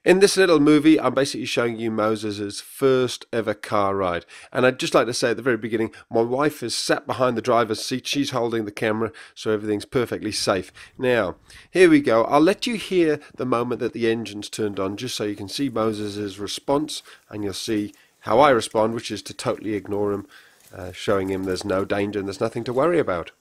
In this little movie, I'm basically showing you Moses's first ever car ride. And I'd just like to say at the very beginning, my wife is sat behind the driver's seat. She's holding the camera, so everything's perfectly safe. Now, here we go. I'll let you hear the moment that the engine's turned on, just so you can see Moses's response, and you'll see how I respond, which is to totally ignore him, showing him there's no danger and there's nothing to worry about.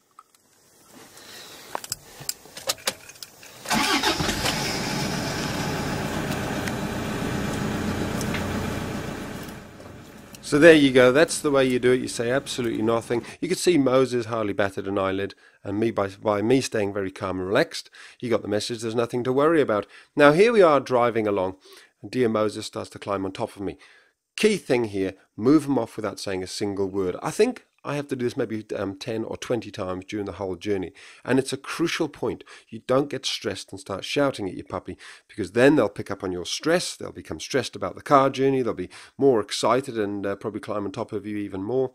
So there you go, that's the way you do it. You say absolutely nothing. You could see Moses hardly batted an eyelid, and me by me staying very calm and relaxed, he got the message there's nothing to worry about. Now here we are driving along, and dear Moses starts to climb on top of me. Key thing here, move him off without saying a single word. I think I have to do this maybe 10 or 20 times during the whole journey. And it's a crucial point. You don't get stressed and start shouting at your puppy, because then they'll pick up on your stress. They'll become stressed about the car journey. They'll be more excited and probably climb on top of you even more.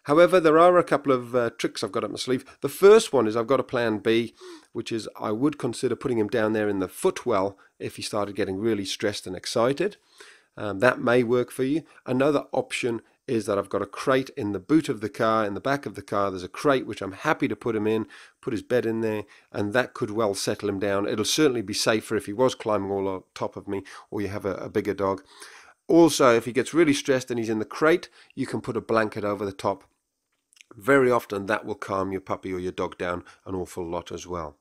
However, there are a couple of tricks I've got up my sleeve. The first one is I've got a plan B, which is I would consider putting him down there in the footwell if he started getting really stressed and excited. That may work for you. Another option is that I've got a crate in the boot of the car, in the back of the car. There's a crate which I'm happy to put him in, put his bed in there, and that could well settle him down. It'll certainly be safer if he was climbing all on top of me, or you have a bigger dog. Also, if he gets really stressed and he's in the crate, you can put a blanket over the top. Very often that will calm your puppy or your dog down an awful lot as well.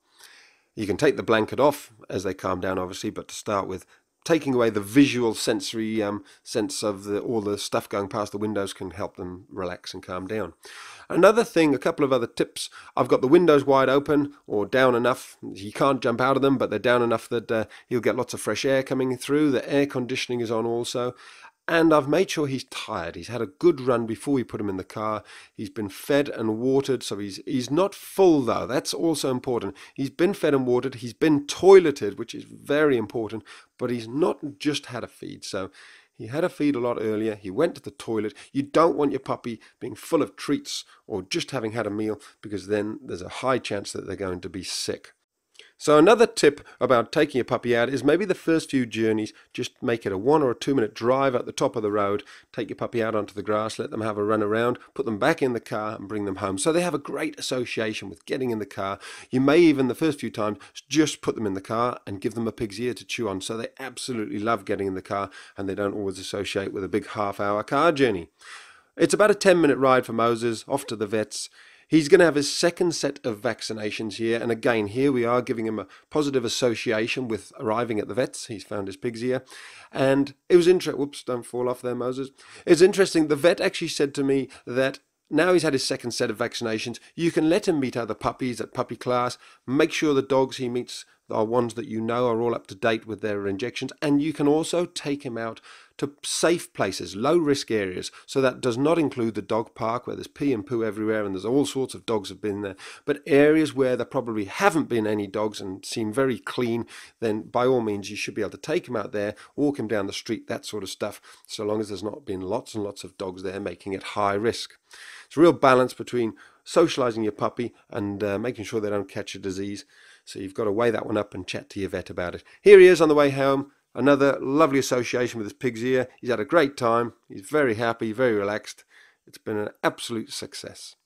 You can take the blanket off as they calm down, obviously, but to start with, taking away the visual sensory sense of all the stuff going past the windows can help them relax and calm down. Another thing, a couple of other tips. I've got the windows wide open or down enough. He can't jump out of them, but they're down enough that he'll get lots of fresh air coming through. The air conditioning is on also. And I've made sure he's tired. He's had a good run before we put him in the car. He's been fed and watered, so he's not full though. That's also important. He's been fed and watered. He's been toileted, which is very important, but he's not just had a feed. So he had a feed a lot earlier. He went to the toilet. You don't want your puppy being full of treats or just having had a meal, because then there's a high chance that they're going to be sick. So another tip about taking a puppy out is maybe the first few journeys, just make it a 1 or a 2 minute drive at the top of the road, take your puppy out onto the grass, let them have a run around, put them back in the car and bring them home. So they have a great association with getting in the car. You may even, the first few times, just put them in the car and give them a pig's ear to chew on. So they absolutely love getting in the car, and they don't always associate with a big half-hour car journey. It's about a 10-minute ride for Moses, off to the vets. He's going to have his second set of vaccinations here, and again, here we are giving him a positive association with arriving at the vets. He's found his pig's ear, and it was interesting. Whoops, don't fall off there, Moses. It's interesting. The vet actually said to me that now he's had his second set of vaccinations, you can let him meet other puppies at puppy class. Make sure the dogs he meets are ones that you know are all up to date with their injections, and you can also take him out to safe places, low risk areas. So that does not include the dog park where there's pee and poo everywhere and there's all sorts of dogs have been there, but areas where there probably haven't been any dogs and seem very clean. Then by all means you should be able to take him out there, walk him down the street, that sort of stuff, so long as there's not been lots and lots of dogs there making it high risk. It's a real balance between socializing your puppy and making sure they don't catch a disease. So you've got to weigh that one up and chat to your vet about it. Here he is on the way home. Another lovely association with his pig's ear. He's had a great time. He's very happy, very relaxed. It's been an absolute success.